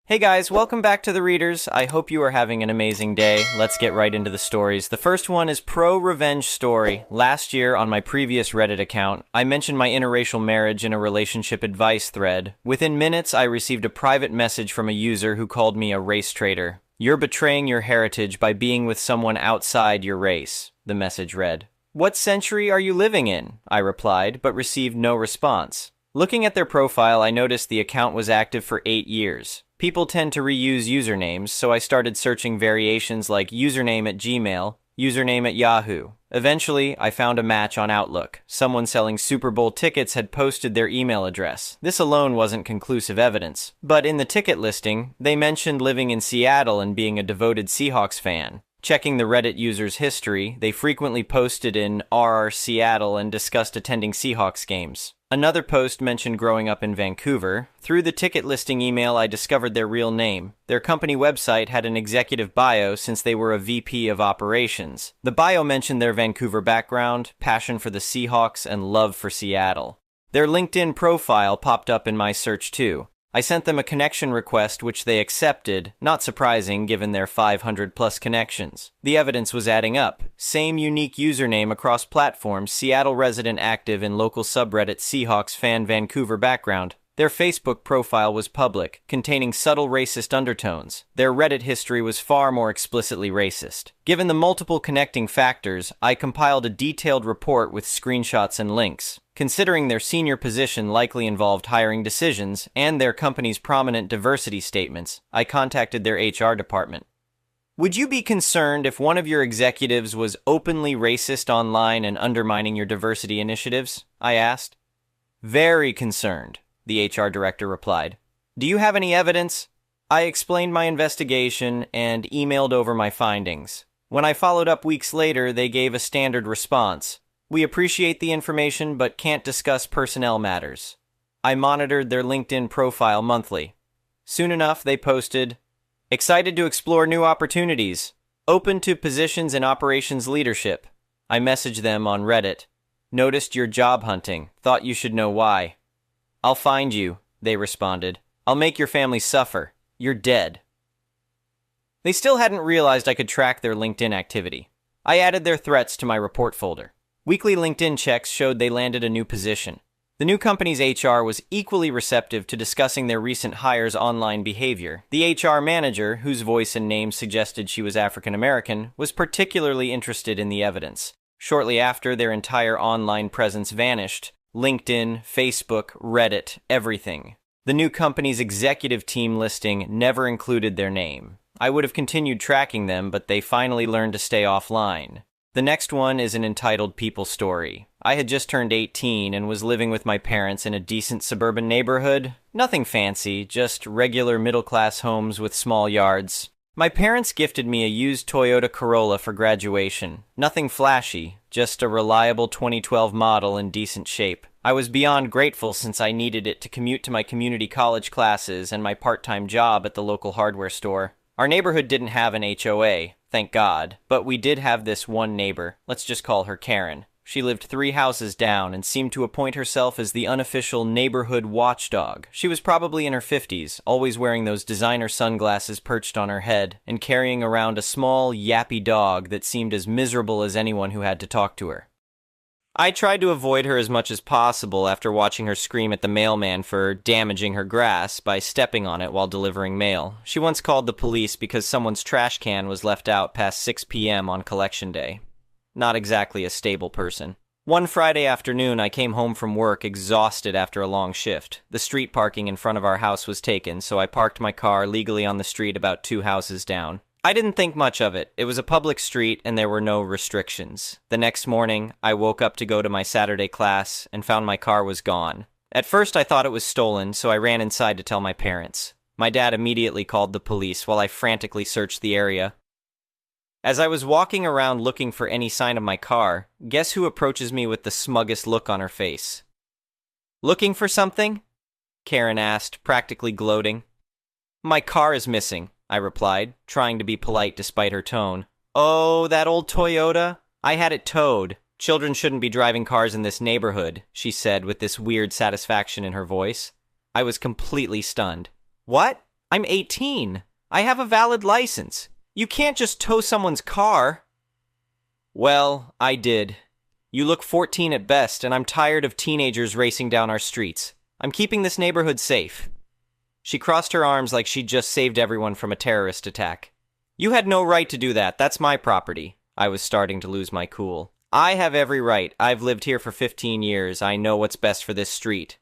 Hey guys, welcome back to the Readers. I hope you are having an amazing day. Let's get right into the stories. The first one is Pro-Revenge Story. Last year, on my previous Reddit account, I mentioned my interracial marriage in a relationship advice thread. Within minutes, I received a private message from a user who called me a race traitor. "You're betraying your heritage by being with someone outside your race," the message read. "What century are you living in?" I replied, but received no response. Looking at their profile, I noticed the account was active for 8 years. People tend to reuse usernames, so I started searching variations like username at Gmail, username at Yahoo. Eventually, I found a match on Outlook. Someone selling Super Bowl tickets had posted their email address. This alone wasn't conclusive evidence, but in the ticket listing, they mentioned living in Seattle and being a devoted Seahawks fan. Checking the Reddit user's history, they frequently posted in RR Seattle and discussed attending Seahawks games. Another post mentioned growing up in Vancouver. Through the ticket listing email, I discovered their real name. Their company website had an executive bio since they were a VP of operations. The bio mentioned their Vancouver background, passion for the Seahawks, and love for Seattle. Their LinkedIn profile popped up in my search too. I sent them a connection request which they accepted, not surprising given their 500 plus connections. The evidence was adding up. Same unique username across platforms, Seattle resident active in local subreddit Seahawks fan Vancouver background. Their Facebook profile was public, containing subtle racist undertones. Their Reddit history was far more explicitly racist. Given the multiple connecting factors, I compiled a detailed report with screenshots and links. Considering their senior position likely involved hiring decisions and their company's prominent diversity statements, I contacted their HR department. "Would you be concerned if one of your executives was openly racist online and undermining your diversity initiatives?" I asked. "Very concerned," the HR director replied. "Do you have any evidence?" I explained my investigation and emailed over my findings. When I followed up weeks later, they gave a standard response. "We appreciate the information but can't discuss personnel matters." I monitored their LinkedIn profile monthly. Soon enough, they posted, "Excited to explore new opportunities. Open to positions in operations leadership." I messaged them on Reddit. "Noticed you're job hunting. Thought you should know why." "I'll find you," they responded. "I'll make your family suffer. You're dead." They still hadn't realized I could track their LinkedIn activity. I added their threats to my report folder. Weekly LinkedIn checks showed they landed a new position. The new company's HR was equally receptive to discussing their recent hires' online behavior. The HR manager, whose voice and name suggested she was African American, was particularly interested in the evidence. Shortly after, their entire online presence vanished. LinkedIn, Facebook, Reddit, everything. The new company's executive team listing never included their name. I would have continued tracking them, but they finally learned to stay offline. The next one is an entitled people story. I had just turned 18 and was living with my parents in a decent suburban neighborhood. Nothing fancy, just regular middle-class homes with small yards. My parents gifted me a used Toyota Corolla for graduation. Nothing flashy, just a reliable 2012 model in decent shape. I was beyond grateful since I needed it to commute to my community college classes and my part-time job at the local hardware store. Our neighborhood didn't have an HOA, thank God, but we did have this one neighbor. Let's just call her Karen. She lived 3 houses down and seemed to appoint herself as the unofficial neighborhood watchdog. She was probably in her 50s, always wearing those designer sunglasses perched on her head, and carrying around a small, yappy dog that seemed as miserable as anyone who had to talk to her. I tried to avoid her as much as possible after watching her scream at the mailman for damaging her grass by stepping on it while delivering mail. She once called the police because someone's trash can was left out past 6 p.m. on collection day. Not exactly a stable person. One Friday afternoon, I came home from work exhausted after a long shift. The street parking in front of our house was taken, so I parked my car legally on the street about 2 houses down. I didn't think much of it. It was a public street and there were no restrictions. The next morning, I woke up to go to my Saturday class and found my car was gone. At first, I thought it was stolen, so I ran inside to tell my parents. My dad immediately called the police while I frantically searched the area. As I was walking around looking for any sign of my car, guess who approaches me with the smuggest look on her face? "Looking for something?" Karen asked, practically gloating. "My car is missing," I replied, trying to be polite despite her tone. "Oh, that old Toyota? I had it towed. Children shouldn't be driving cars in this neighborhood," she said with this weird satisfaction in her voice. I was completely stunned. "What? I'm 18. I have a valid license. You can't just tow someone's car. Well, I did. You look 14 at best, and I'm tired of teenagers racing down our streets. I'm keeping this neighborhood safe. She crossed her arms like she'd just saved everyone from a terrorist attack. You had no right to do that. That's my property. I was starting to lose my cool. I have every right. I've lived here for 15 years. I know what's best for this street.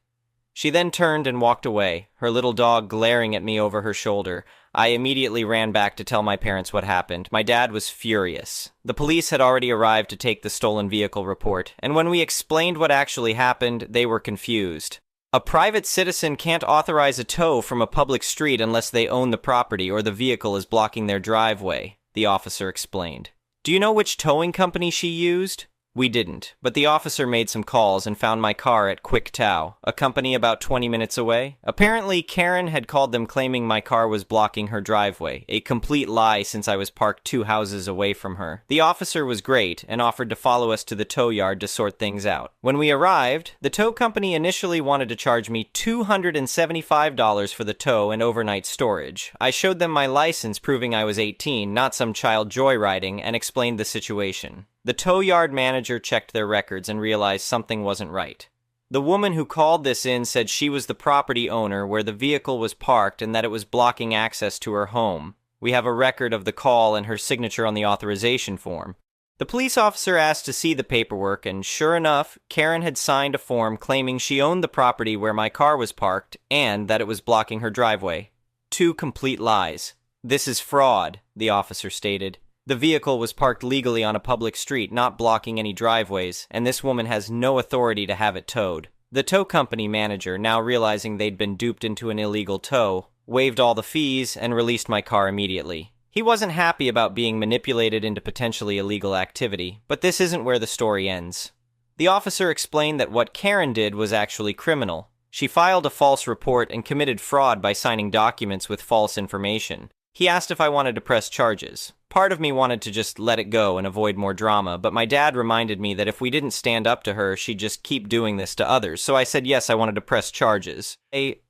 She then turned and walked away, her little dog glaring at me over her shoulder. I immediately ran back to tell my parents what happened. My dad was furious. The police had already arrived to take the stolen vehicle report, and when we explained what actually happened, they were confused. A private citizen can't authorize a tow from a public street unless they own the property or the vehicle is blocking their driveway, the officer explained. Do you know which towing company she used? We didn't, but the officer made some calls and found my car at Quick Tow, a company about 20 minutes away. Apparently, Karen had called them claiming my car was blocking her driveway, a complete lie since I was parked 2 houses away from her. The officer was great and offered to follow us to the tow yard to sort things out. When we arrived, the tow company initially wanted to charge me $275 for the tow and overnight storage. I showed them my license proving I was 18, not some child joyriding, and explained the situation. The tow yard manager checked their records and realized something wasn't right. The woman who called this in said she was the property owner where the vehicle was parked and that it was blocking access to her home. We have a record of the call and her signature on the authorization form. The police officer asked to see the paperwork, and sure enough, Karen had signed a form claiming she owned the property where my car was parked and that it was blocking her driveway. 2 complete lies. This is fraud, the officer stated. The vehicle was parked legally on a public street, not blocking any driveways, and this woman has no authority to have it towed. The tow company manager, now realizing they'd been duped into an illegal tow, waived all the fees and released my car immediately. He wasn't happy about being manipulated into potentially illegal activity, but this isn't where the story ends. The officer explained that what Karen did was actually criminal. She filed a false report and committed fraud by signing documents with false information. He asked if I wanted to press charges. Part of me wanted to just let it go and avoid more drama, but my dad reminded me that if we didn't stand up to her, she'd just keep doing this to others, so I said yes, I wanted to press charges. The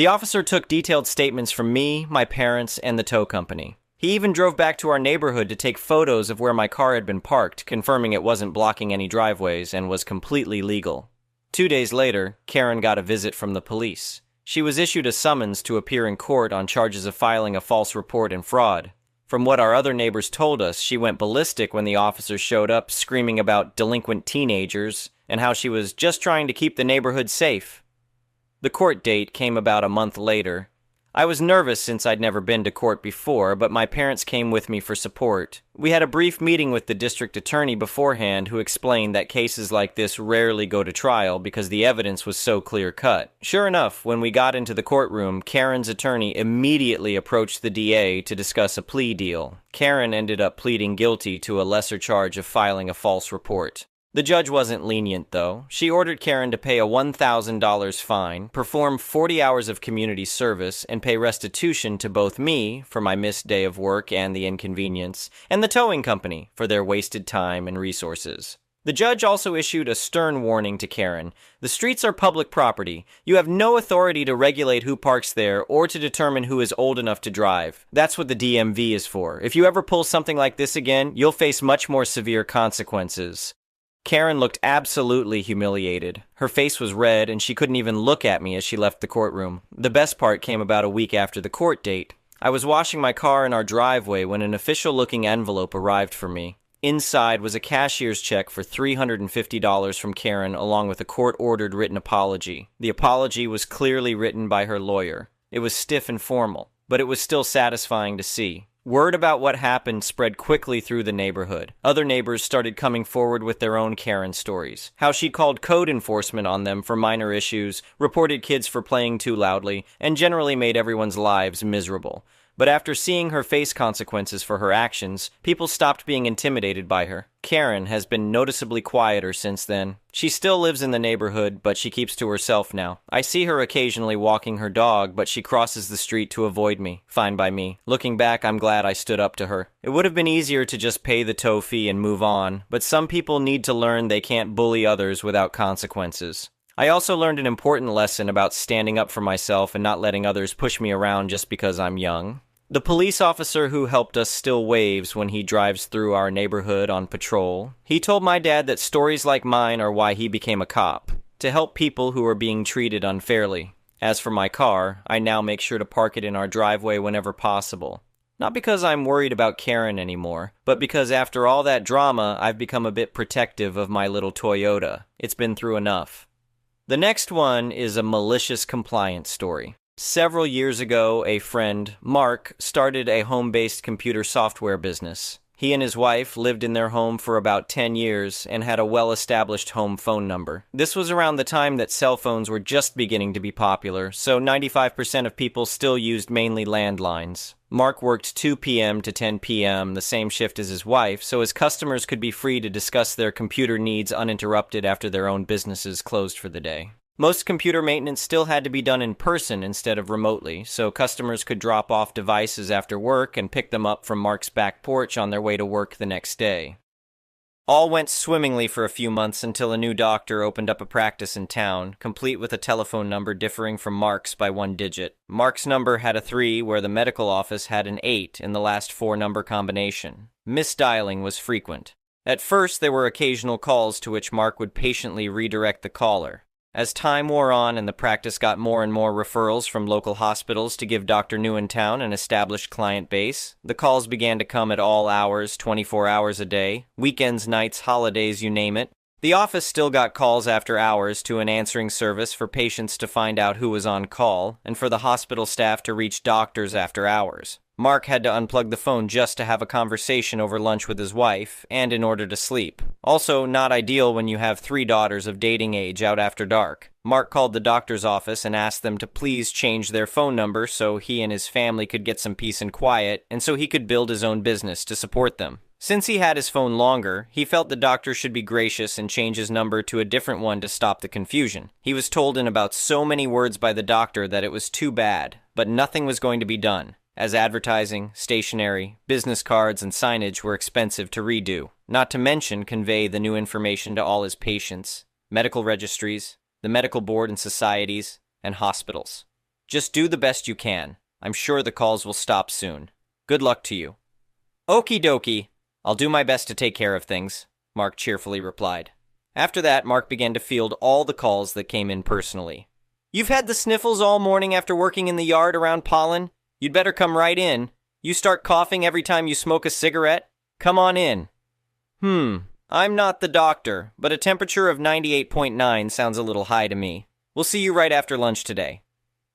officer took detailed statements from me, my parents, and the tow company. He even drove back to our neighborhood to take photos of where my car had been parked, confirming it wasn't blocking any driveways and was completely legal. 2 days later, Karen got a visit from the police. She was issued a summons to appear in court on charges of filing a false report and fraud. From what our other neighbors told us, she went ballistic when the officers showed up, screaming about delinquent teenagers and how she was just trying to keep the neighborhood safe. The court date came about a month later. I was nervous since I'd never been to court before, but my parents came with me for support. We had a brief meeting with the district attorney beforehand, who explained that cases like this rarely go to trial because the evidence was so clear-cut. Sure enough, when we got into the courtroom, Karen's attorney immediately approached the DA to discuss a plea deal. Karen ended up pleading guilty to a lesser charge of filing a false report. The judge wasn't lenient, though. She ordered Karen to pay a $1,000 fine, perform 40 hours of community service, and pay restitution to both me for my missed day of work and the inconvenience, and the towing company for their wasted time and resources. The judge also issued a stern warning to Karen. The streets are public property. You have no authority to regulate who parks there or to determine who is old enough to drive. That's what the DMV is for. If you ever pull something like this again, you'll face much more severe consequences. Karen looked absolutely humiliated. Her face was red, and she couldn't even look at me as she left the courtroom. The best part came about a week after the court date. I was washing my car in our driveway when an official-looking envelope arrived for me. Inside was a cashier's check for $350 from Karen, along with a court-ordered written apology. The apology was clearly written by her lawyer. It was stiff and formal, but it was still satisfying to see. Word about what happened spread quickly through the neighborhood. Other neighbors started coming forward with their own Karen stories. How she called code enforcement on them for minor issues, reported kids for playing too loudly, and generally made everyone's lives miserable. But after seeing her face consequences for her actions, people stopped being intimidated by her. Karen has been noticeably quieter since then. She still lives in the neighborhood, but she keeps to herself now. I see her occasionally walking her dog, but she crosses the street to avoid me. Fine by me. Looking back, I'm glad I stood up to her. It would have been easier to just pay the tow fee and move on, but some people need to learn they can't bully others without consequences. I also learned an important lesson about standing up for myself and not letting others push me around just because I'm young. The police officer who helped us still waves when he drives through our neighborhood on patrol. He told my dad that stories like mine are why he became a cop, to help people who are being treated unfairly. As for my car, I now make sure to park it in our driveway whenever possible. Not because I'm worried about Karen anymore, but because after all that drama, I've become a bit protective of my little Toyota. It's been through enough. The next one is a malicious compliance story. Several years ago, a friend, Mark, started a home-based computer software business. He and his wife lived in their home for about 10 years and had a well-established home phone number. This was around the time that cell phones were just beginning to be popular, so 95% of people still used mainly landlines. Mark worked 2 p.m. to 10 p.m., the same shift as his wife, so his customers could be free to discuss their computer needs uninterrupted after their own businesses closed for the day. Most computer maintenance still had to be done in person instead of remotely, so customers could drop off devices after work and pick them up from Mark's back porch on their way to work the next day. All went swimmingly for a few months until a new doctor opened up a practice in town, complete with a telephone number differing from Mark's by 1 digit. Mark's number had a 3, where the medical office had an 8 in the last 4-number combination. Misdialing was frequent. At first, there were occasional calls to which Mark would patiently redirect the caller. As time wore on and the practice got more and more referrals from local hospitals to give Dr. Newentown an established client base, the calls began to come at all hours, 24 hours a day, weekends, nights, holidays, you name it. The office still got calls after hours to an answering service for patients to find out who was on call, and for the hospital staff to reach doctors after hours. Mark had to unplug the phone just to have a conversation over lunch with his wife, and in order to sleep. Also, not ideal when you have 3 daughters of dating age out after dark. Mark called the doctor's office and asked them to please change their phone number so he and his family could get some peace and quiet, and so he could build his own business to support them. Since he had his phone longer, he felt the doctor should be gracious and change his number to a different one to stop the confusion. He was told in about so many words by the doctor that it was too bad, but nothing was going to be done, as advertising, stationery, business cards, and signage were expensive to redo, not to mention convey the new information to all his patients, medical registries, the medical board and societies, and hospitals. Just do the best you can. I'm sure the calls will stop soon. Good luck to you. Okie dokie. I'll do my best to take care of things, Mark cheerfully replied. After that, Mark began to field all the calls that came in personally. You've had the sniffles all morning after working in the yard around pollen? You'd better come right in. You start coughing every time you smoke a cigarette? Come on in. I'm not the doctor, but a temperature of 98.9 sounds a little high to me. We'll see you right after lunch today.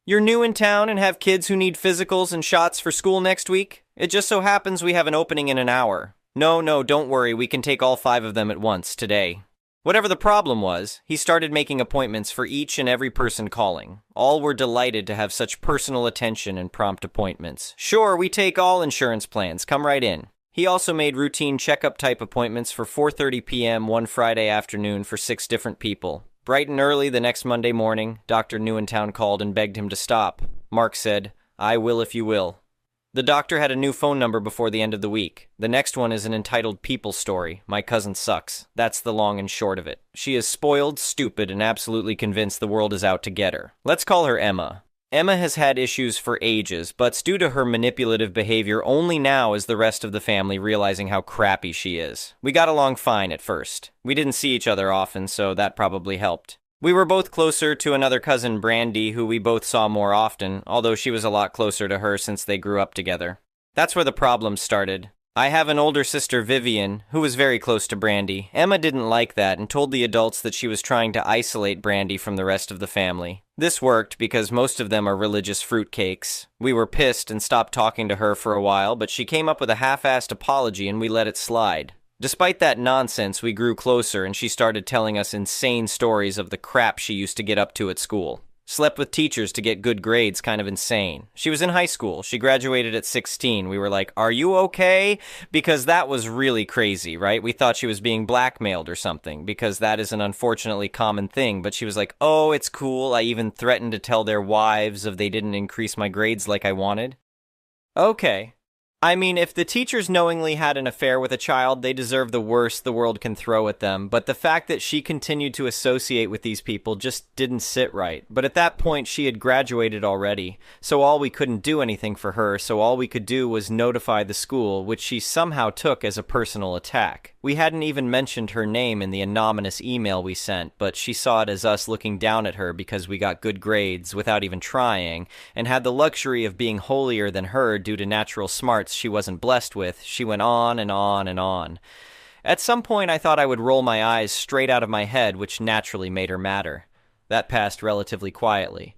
You're new in town and have kids who need physicals and shots for school next week? It just so happens we have an opening in an hour. No, don't worry, we can take all 5 of them at once today. Whatever the problem was, he started making appointments for each and every person calling. All were delighted to have such personal attention and prompt appointments. Sure, we take all insurance plans. Come right in. He also made routine checkup type appointments for 4:30 p.m. one Friday afternoon for 6 different people. Bright and early the next Monday morning, Dr. Newentown called and begged him to stop. Mark said, "I will if you will." The doctor had a new phone number before the end of the week. The next one is an entitled people story. My cousin sucks. That's the long and short of it. She is spoiled, stupid, and absolutely convinced the world is out to get her. Let's call her Emma. Emma has had issues for ages, but's due to her manipulative behavior only now is the rest of the family realizing how crappy she is. We got along fine at first. We didn't see each other often, so that probably helped. We were both closer to another cousin, Brandy, who we both saw more often, although she was a lot closer to her since they grew up together. That's where the problem started. I have an older sister, Vivian, who was very close to Brandy. Emma didn't like that and told the adults that she was trying to isolate Brandy from the rest of the family. This worked because most of them are religious fruitcakes. We were pissed and stopped talking to her for a while, but she came up with a half-assed apology and we let it slide. Despite that nonsense, we grew closer and she started telling us insane stories of the crap she used to get up to at school. Slept with teachers to get good grades, kind of insane. She was in high school. She graduated at 16. We were like, "Are you okay?" Because that was really crazy, right? We thought she was being blackmailed or something, because that is an unfortunately common thing. But she was like, "Oh, it's cool. I even threatened to tell their wives if they didn't increase my grades like I wanted." Okay. I mean, if the teachers knowingly had an affair with a child, they deserve the worst the world can throw at them, but the fact that she continued to associate with these people just didn't sit right. But at that point, she had graduated already, so we couldn't do anything for her, so all we could do was notify the school, which she somehow took as a personal attack. We hadn't even mentioned her name in the anonymous email we sent, but she saw it as us looking down at her because we got good grades without even trying, and had the luxury of being holier than her due to natural smarts she wasn't blessed with. She went on and on and on. At some point I thought I would roll my eyes straight out of my head, which naturally made her madder. That passed relatively quietly.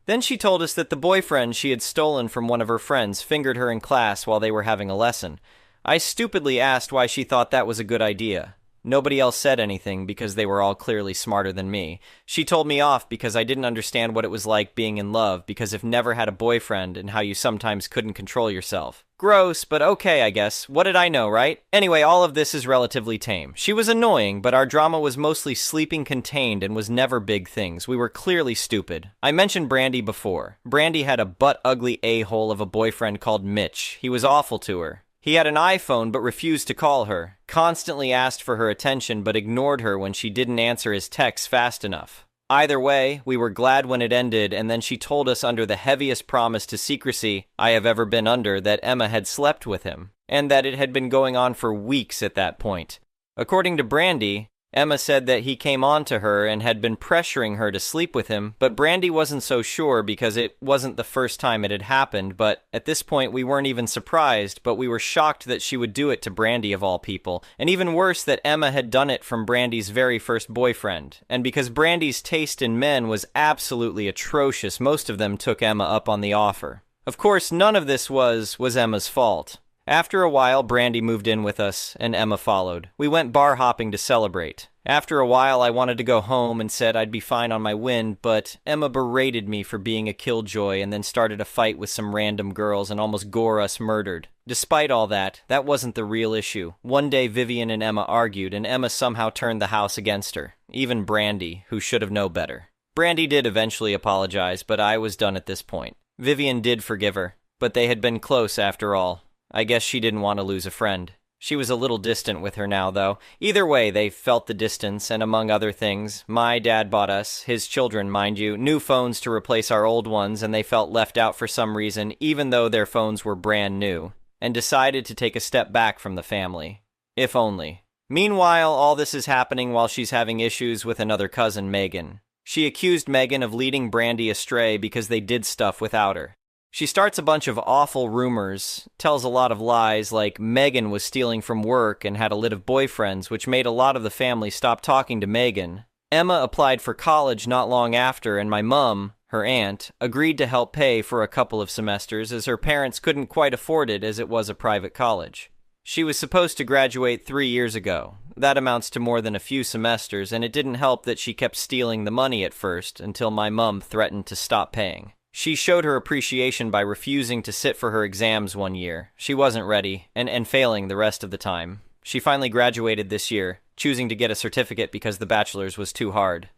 Then she told us that the boyfriend she had stolen from one of her friends fingered her in class while they were having a lesson. I stupidly asked why she thought that was a good idea. Nobody else said anything because they were all clearly smarter than me. She told me off because I didn't understand what it was like being in love, because I've never had a boyfriend and how you sometimes couldn't control yourself. Gross, but okay, I guess. What did I know, right? Anyway, all of this is relatively tame. She was annoying, but our drama was mostly sleeping contained and was never big things. We were clearly stupid. I mentioned Brandy before. Brandy had a butt-ugly a-hole of a boyfriend called Mitch. He was awful to her. He had an iPhone but refused to call her, constantly asked for her attention but ignored her when she didn't answer his texts fast enough. Either way, we were glad when it ended, and then she told us under the heaviest promise to secrecy I have ever been under that Emma had slept with him, and that it had been going on for weeks at that point. According to Brandy, Emma said that he came on to her and had been pressuring her to sleep with him, but Brandy wasn't so sure because it wasn't the first time it had happened, but at this point we weren't even surprised, but we were shocked that she would do it to Brandy of all people, and even worse that Emma had done it from Brandy's very first boyfriend. And because Brandy's taste in men was absolutely atrocious, most of them took Emma up on the offer. Of course, none of this was Emma's fault. After a while, Brandy moved in with us, and Emma followed. We went bar hopping to celebrate. After a while, I wanted to go home and said I'd be fine on my win, but Emma berated me for being a killjoy and then started a fight with some random girls and almost gore us murdered. Despite all that, that wasn't the real issue. One day, Vivian and Emma argued, and Emma somehow turned the house against her. Even Brandy, who should have known better. Brandy did eventually apologize, but I was done at this point. Vivian did forgive her, but they had been close after all. I guess she didn't want to lose a friend. She was a little distant with her now, though. Either way, they felt the distance, and among other things, my dad bought us, his children, mind you, new phones to replace our old ones, and they felt left out for some reason, even though their phones were brand new, and decided to take a step back from the family. If only. Meanwhile, all this is happening while she's having issues with another cousin, Megan. She accused Megan of leading Brandy astray because they did stuff without her. She starts a bunch of awful rumors, tells a lot of lies like Megan was stealing from work and had a lit of boyfriends, which made a lot of the family stop talking to Megan. Emma applied for college not long after, and my mum, her aunt, agreed to help pay for a couple of semesters as her parents couldn't quite afford it as it was a private college. She was supposed to graduate 3 years ago. That amounts to more than a few semesters, and it didn't help that she kept stealing the money at first until my mum threatened to stop paying. She showed her appreciation by refusing to sit for her exams one year. She wasn't ready, and failing the rest of the time. She finally graduated this year, choosing to get a certificate because the bachelor's was too hard.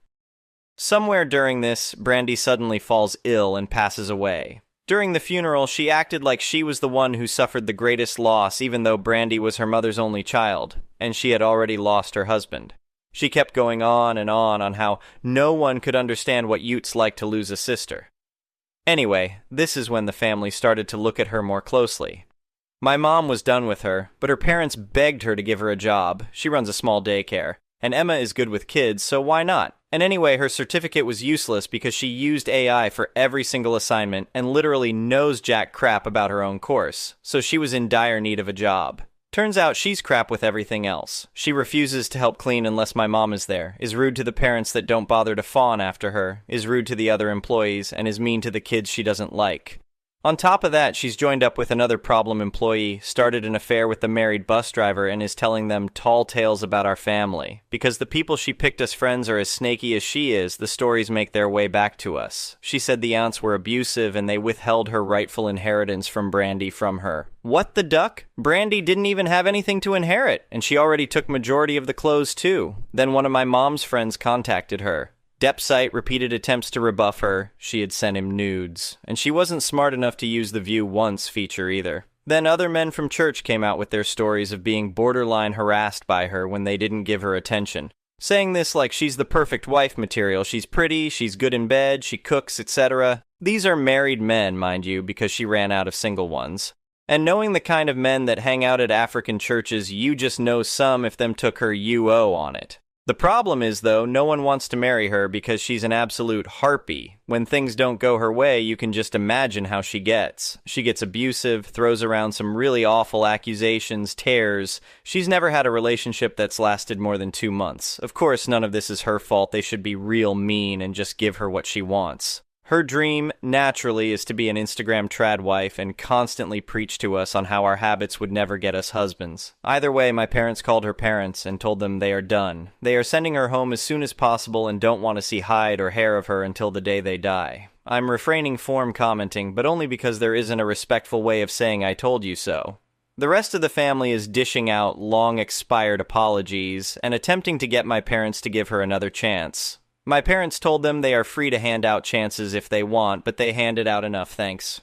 Somewhere during this, Brandy suddenly falls ill and passes away. During the funeral, she acted like she was the one who suffered the greatest loss, even though Brandy was her mother's only child, and she had already lost her husband. She kept going on and on how no one could understand what Utes like to lose a sister. Anyway, this is when the family started to look at her more closely. My mom was done with her, but her parents begged her to give her a job. She runs a small daycare, and Emma is good with kids, so why not? And anyway, her certificate was useless because she used AI for every single assignment and literally knows jack crap about her own course, so she was in dire need of a job. Turns out she's crap with everything else. She refuses to help clean unless my mom is there, is rude to the parents that don't bother to fawn after her, is rude to the other employees, and is mean to the kids she doesn't like. On top of that, she's joined up with another problem employee, started an affair with the married bus driver, and is telling them tall tales about our family. Because the people she picked as friends are as snaky as she is, the stories make their way back to us. She said the aunts were abusive and they withheld her rightful inheritance from Brandy from her. What the duck? Brandy didn't even have anything to inherit, and she already took majority of the clothes too. Then one of my mom's friends contacted her. Depsite repeated attempts to rebuff her. She had sent him nudes. And she wasn't smart enough to use the view once feature either. Then other men from church came out with their stories of being borderline harassed by her when they didn't give her attention, saying this like she's the perfect wife material. She's pretty, she's good in bed, she cooks, etc. These are married men, mind you, because she ran out of single ones. And knowing the kind of men that hang out at African churches, you just know some if them took her UO on it. The problem is, though, no one wants to marry her because she's an absolute harpy. When things don't go her way, you can just imagine how she gets. She gets abusive, throws around some really awful accusations, tears. She's never had a relationship that's lasted more than 2 months. Of course, none of this is her fault. They should be real mean and just give her what she wants. Her dream, naturally, is to be an Instagram trad wife and constantly preach to us on how our habits would never get us husbands. Either way, my parents called her parents and told them they are done. They are sending her home as soon as possible and don't want to see hide or hair of her until the day they die. I'm refraining from commenting, but only because there isn't a respectful way of saying I told you so. The rest of the family is dishing out long-expired apologies and attempting to get my parents to give her another chance. My parents told them they are free to hand out chances if they want, but they handed out enough, thanks.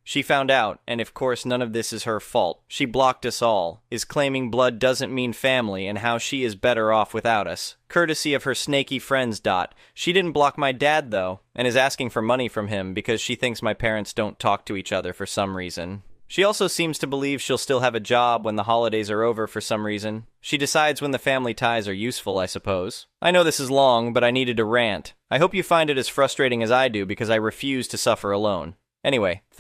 She found out, and of course none of this is her fault. She blocked us all, is claiming blood doesn't mean family and how she is better off without us, courtesy of her snaky friends. She didn't block my dad, though, and is asking for money from him because she thinks my parents don't talk to each other for some reason. She also seems to believe she'll still have a job when the holidays are over for some reason. She decides when the family ties are useful, I suppose. I know this is long, but I needed to rant. I hope you find it as frustrating as I do because I refuse to suffer alone. Anyway,